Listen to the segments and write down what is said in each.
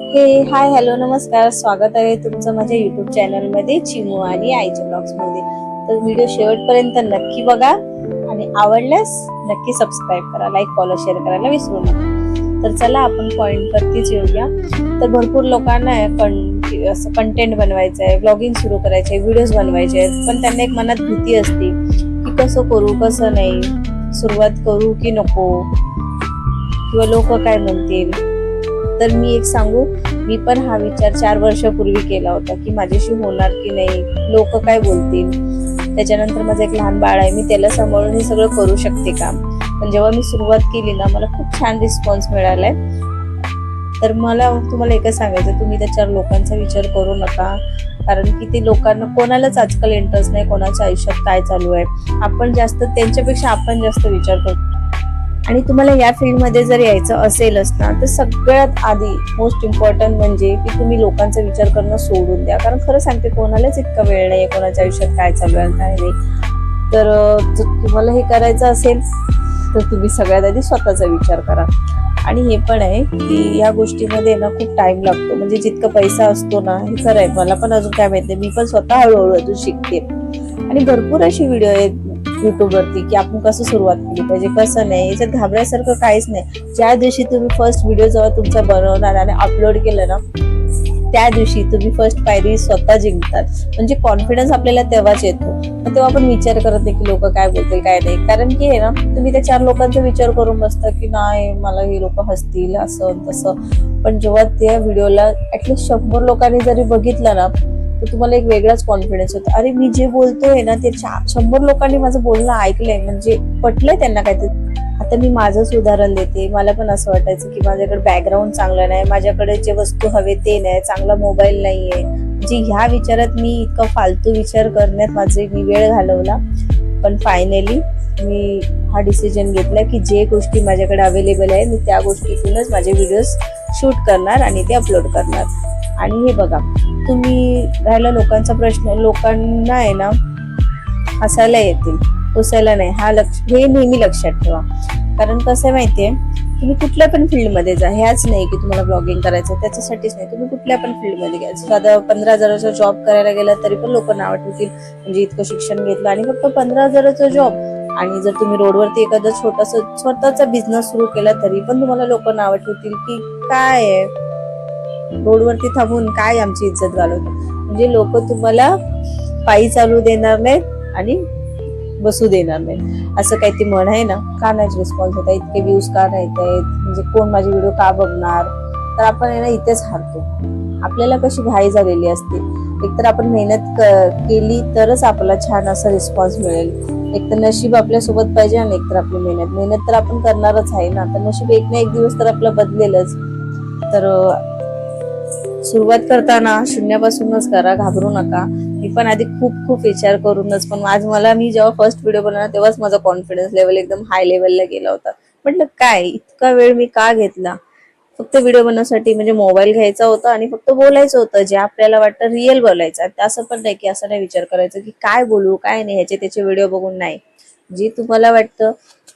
हे hi hello नमस्कार, स्वागत आहे तुमचं माझ्या युट्यूब चॅनल मध्ये चिमू आणि आईच्या ब्लॉग्स मध्ये। तर व्हिडिओ शेवटपर्यंत नक्की बघा आणि आवडल्यास नक्की सबस्क्राईब करा, लाईक फॉलो शेअर करायला विसरू नका। तर चला आपण पॉइंट वरतीच येऊया। तर भरपूर लोकांना असं कंटेंट बनवायचं आहे, ब्लॉगिंग सुरू करायचे आहे, व्हिडिओज बनवायचे आहेत, पण त्यांना एक मनात भीती असते की कसं करू कसं नाही, सुरुवात करू की नको, किंवा लोक काय म्हणतील। तर मी एक सांगू, मी पण हा विचार 4 वर्षापूर्वी केला होता की माझ्याशी होणार की नाही, लोक काय बोलतील। त्याच्यानंतर माझं एक लहान बाळ आहे, मी त्याला सांभाळून हे सगळं करू शकते का। पण जेव्हा मी सुरुवात केली ना, मला खूप छान रिस्पॉन्स मिळालाय। तर मला तुम्हाला एकच सांगायचं, तुम्ही त्याच्यावर लोकांचा विचार करू नका, कारण की ते लोकांना कोणालाच आजकाल इंटरेस्ट नाही कोणाच्या आयुष्यात काय चालू आहे। आपण जास्त त्यांच्यापेक्षा आपण जास्त विचार करतो। आणि तुम्हाला या फील्डमध्ये जर यायचं असेलच ना, तर सगळ्यात आधी मोस्ट इम्पॉर्टंट म्हणजे की तुम्ही लोकांचा विचार करणं सोडून द्या। कारण खरं सांगते, कोणालाच इतका वेळ नाही कोणाच्या आयुष्यात काय चालू आहे काय नाही। तर जर तुम्हाला हे करायचं असेल तर तुम्ही सगळ्यात आधी स्वतःचा विचार करा। आणि हे पण आहे की या गोष्टीमध्ये ना खूप टाइम लागतो, म्हणजे जितका पैसा असतो ना, हे खरं आहे, मला पण अजून काय माहिती, मी पण स्वतः हळूहळू अजून शिकते। आणि भरपूर अशी व्हिडिओ आहेत युट्यूब वरती की आपण कसं सुरुवात केली पाहिजे कसं नाही, याच्यात घाबरायसारखं काहीच नाही। ज्या दिवशी तुम्ही फर्स्ट व्हिडिओ जेव्हा तुमचा बनवणार आणि अपलोड केलं ना, त्या दिवशी तुम्ही फर्स्ट पायरी स्वतः जिंकतात। म्हणजे कॉन्फिडन्स आपल्याला तेव्हाच येतो, तेव्हा आपण विचार करत नाही की लोक काय बोलतील काय नाही। कारण की आहे ना, तुम्ही त्या 4 लोकांचा विचार करून बसता की नाही मला हे लोक हसतील असं तसं। पण जेव्हा त्या व्हिडिओला ऍटलीस्ट 100 लोकांनी जरी बघितलं ना, तर तुम्हाला एक वेगळाच कॉन्फिडन्स होतो। अरे मी जे बोलतोय ना, ते 100 लोकांनी माझं बोलणं ऐकलंय, म्हणजे पटलंय त्यांना काहीतरी। आता मी माझंच उदाहरण देते, मला पण असं वाटायचं की माझ्याकडे बॅकग्राऊंड चांगलं नाही, माझ्याकडे जे वस्तू हवे ते नाही, चांगला मोबाईल नाहीये, म्हणजे ह्या विचारात मी इतका फालतू विचार करण्यात मी वेळ घालवला। पण फायनली मी हा डिसिजन घेतला की जे गोष्टी माझ्याकडे अवेलेबल आहे, मी त्या गोष्टीतूनच माझे व्हिडिओज शूट करणार आणि ते अपलोड करणार। आणि हे बघा, तुम्ही राहिला लोकांचा प्रश्न, लोकांना आहे ना हसायला येतील, पुसायला नाही, हे नेहमी लक्षात ठेवा। कारण कसं माहितीये, तुम्ही कुठल्या पण फील्डमध्ये जा, ह्याच नाही की तुम्हाला ब्लॉगिंग करायचं त्याच्यासाठीच नाही, तुम्ही कुठल्या पण फील्डमध्ये घ्या। साधा 15,000चा जॉब करायला गेला तरी पण लोक नाव ठेवतील, म्हणजे इतकं शिक्षण घेतलं आणि फक्त 15,000चा जॉब। आणि जर तुम्ही रोडवरती एखादा छोटासा स्वतःचा बिझनेस सुरू केला तरी पण तुम्हाला लोक नाव ठेवतील की काय आहे, रोडवरती थांबून काय आमची इज्जत घालवतो। म्हणजे लोक तुम्हाला पायी चालू देणार नाहीत आणि बसू देणार नाही, असं काही ती म्हण आहे ना। का नाही रिस्पॉन्स होता, इतके व्ह्यूज का नाही आहेत, म्हणजे कोण माझे व्हिडिओ का बघणार। तर आपण आहे ना इथेच हारतो, आपल्याला कशी घाई झालेली असते। एकतर आपण मेहनत केली तरच आपला छान असा रिस्पॉन्स मिळेल। एक तर नशीब आपल्या सोबत पाहिजे आणि एकतर आपली मेहनत तर आपण करणारच आहे ना। तर नशीब एक ना एक दिवस तर आपलं बदलेलच। तर सुरुवात करताना शून्यापासूनच करा, घाबरू नका। मी पण आधी खूप खूप विचार करूनच, पण मी जेव्हा फर्स्ट व्हिडिओ बनवला तेव्हाच माझा कॉन्फिडन्स लेवल एकदम हाय लेवलला गेला होता। म्हटलं काय इतका वेळ मी का घेतला, फक्त व्हिडिओ बनवण्यासाठी, म्हणजे मोबाईल घ्यायचा होता आणि फक्त बोलायचं होतं, जे आपल्याला वाटतं रिअल बोलायचं। असं पण नाही की असं नाही विचार करायचं की काय बोलू काय नाही, ह्याचे त्याचे व्हिडिओ बघून नाही, जे तुम्हाला वाटतं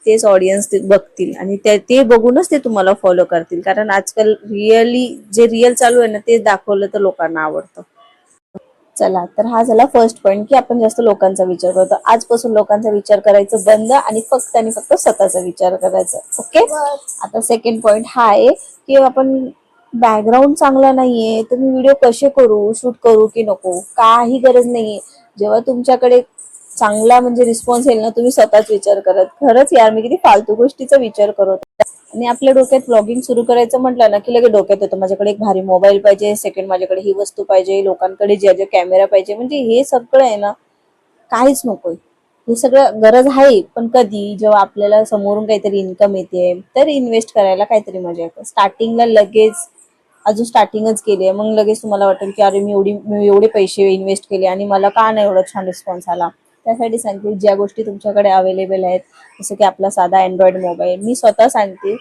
तेच ऑडियन्स बघतील आणि ते बघूनच ते तुम्हाला फॉलो करतील। कारण आजकाल जे रिअल चालू आहे ना, ते दाखवलं तर लोकांना आवडतं। चला, तर हा झाला फर्स्ट पॉइंट की आपण जास्त लोकांचा विचार करतो। आजपासून लोकांचा विचार करायचं बंद आणि फक्त स्वतःचा विचार करायचा। ओके, आता सेकंड पॉइंट हा आहे की आपण बॅकग्राऊंड चांगला नाहीये तर मी व्हिडिओ कसे करू, शूट करू की नको, काही गरज नाहीये। जेव्हा तुमच्याकडे चांगला म्हणजे रिस्पॉन्स येईल ना, तुम्ही स्वतःच विचार करत, खरंच यार मी किती फालतू गोष्टीचा विचार करत। आणि आपल्या डोक्यात ब्लॉगिंग सुरू करायचं म्हटलं ना की लगेच डोक्यात येतं माझ्याकडे एक भारी मोबाईल पाहिजे, सेकंड माझ्याकडे ही वस्तू पाहिजे, लोकांकडे जे कॅमेरा पाहिजे। म्हणजे हे सगळं आहे ना, काहीच नकोय। हे सगळं गरज आहे, पण कधी जेव्हा आपल्याला समोरून काहीतरी इन्कम येते तर इन्व्हेस्ट करायला काहीतरी मजा येते। स्टार्टिंगला लगेच अजून स्टार्टिंगच केली आहे, मग लगेच तुम्हाला वाटेल की अरे मी एवढे पैसे इन्व्हेस्ट केले आणि मला का नाही एवढा छान रिस्पॉन्स आला। त्यासाठी सांगते, ज्या गोष्टी तुमच्याकडे अवेलेबल आहेत, जसं की आपला साधा अँड्रॉइड मोबाईल, मी स्वतः सांगते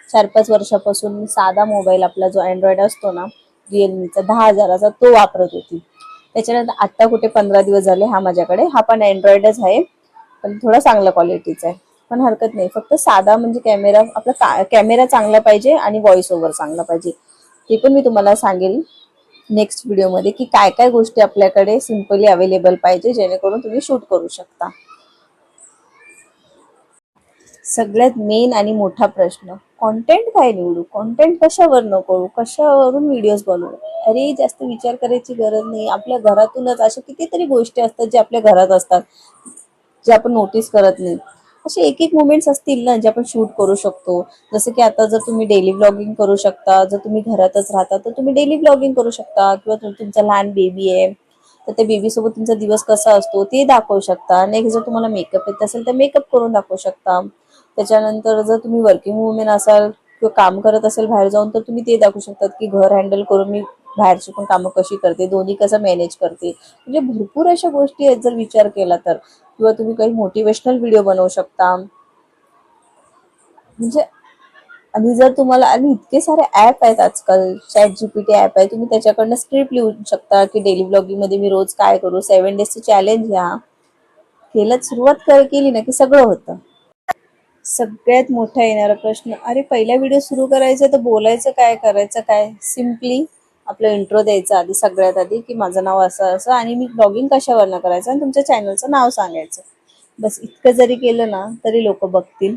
4-5 वर्षापासून मी साधा मोबाईल आपला जो अँड्रॉइड असतो ना, रिअलमीचा 10,000चा, तो वापरत होती। त्याच्यानंतर आता कुठे 15 दिवस झाले हा माझ्याकडे, हा पण अँड्रॉइडच आहे, पण थोडा चांगल्या क्वालिटीचा आहे, पण हरकत नाही। फक्त साधा म्हणजे कॅमेरा, आपला कॅमेरा चांगला पाहिजे आणि व्हॉइस ओव्हर चांगला पाहिजे, ते पण मी तुम्हाला सांगेल नेक्स्ट व्हिडिओमध्ये की काय काय गोष्टी आपल्याकडे सिम्पली अवेलेबल पाहिजे जेणेकरून तुम्ही शूट करू शकता. सगळ्यात मेन आणि मोठा प्रश्न, कॉन्टेंट काय निवडू, कॉन्टेंट कशावर करू, कशावरून व्हिडिओज बनवू. अरे जास्त विचार करायची गरज नाही. आपल्या घरातूनच अशा कितीतरी गोष्टी असतात जे आपल्या घरात असतात, जे आपण नोटीस करत नाही. असे एक एक मोमेंट्स असतील ना जे आपण शूट करू शकतो. जसं की आता जर तुम्ही डेली व्लॉगिंग करू शकता, जर तुम्ही घरातच राहता तर तुम्ही डेली व्लॉगिंग करू शकता, किंवा तुमचा लहान बेबी आहे तर त्या बेबी सोबत तुमचा दिवस कसा असतो ते दाखवू शकता. नेक्स्ट जर तुम्हाला मेकअप येत असेल तर मेकअप करून दाखवू शकता. त्याच्यानंतर जर तुम्ही वर्किंग वुमेन असाल किंवा काम करत असेल बाहेर जाऊन तर तुम्ही ते दाखवू शकतात की घर हँडल करून मी बाहेरची पण कामं कशी करते, दोन्ही कसं मॅनेज करते. म्हणजे भरपूर अशा गोष्टी आहेत जर विचार केला तर. किंवा तुम्ही काही मोटिवेशनल व्हिडिओ बनवू शकता. म्हणजे आणि जर तुम्हाला, आणि इतके सारे ऍप आहेत आजकाल, ChatGPT ऍप आहे, तुम्ही त्याच्याकडनं स्क्रिप्ट लिहू शकता की डेली ब्लॉगिंग मध्ये मी रोज काय करू, 7 डेजचं चॅलेंज घ्या. केलं, सुरुवात केली ना की सगळं होतं. सगळ्यात मोठा येणारा प्रश्न, अरे पहिला व्हिडिओ सुरू करायचा तर बोलायचं काय, करायचं काय. सिम्पली आपलं इंट्रो द्यायचा आधी, सगळ्यात आधी की माझं नाव असं असं आणि मी ब्लॉगिंग कशावरनं करायचं आणि तुमच्या चॅनलचं नाव सांगायचं. बस इतकं जरी केलं ना तरी लोक बघतील.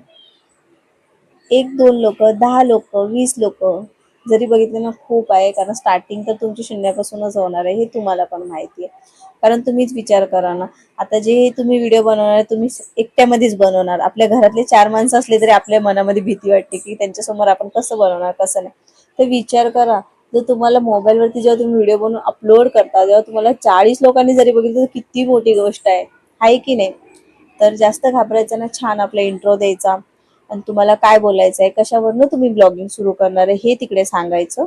1-2 लोक, 10 लोक, 20 लोक जरी बघितले ना खूप आहे. कारण स्टार्टिंग तर तुमची शून्यापासूनच होणार आहे हे तुम्हाला पण माहिती आहे. कारण तुम्हीच विचार करा ना, आता जे तुम्ही व्हिडिओ बनवणार तुम्ही एकट्यामध्येच बनवणार. आपल्या घरातले 4 माणसं असले तरी आपल्या मनामध्ये भीती वाटते की त्यांच्यासमोर आपण कसं बनवणार कसं नाही. तर विचार करा, जर तुम्हाला मोबाईलवरती जेव्हा तुम्ही व्हिडिओ बनवून अपलोड करता तेव्हा तुम्हाला 40 लोकांनी जरी बघितलं तर किती मोठी गोष्ट आहे की नाही. तर जास्त घाबरायचं ना, छान आपला इंट्रो द्यायचा आणि तुम्हाला काय बोलायचं आहे, कशावरनं तुम्ही ब्लॉगिंग सुरू करणार आहे हे तिकडे सांगायचं.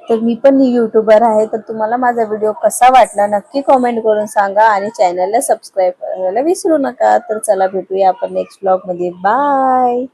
तर मी पण युट्यूबर आहे, तर तुम्हाला माझा व्हिडिओ कसा वाटला नक्की कॉमेंट करून सांगा आणि चॅनलला सबस्क्राईब करायला विसरू नका. तर चला भेटूया आपण नेक्स्ट ब्लॉग मध्ये. बाय.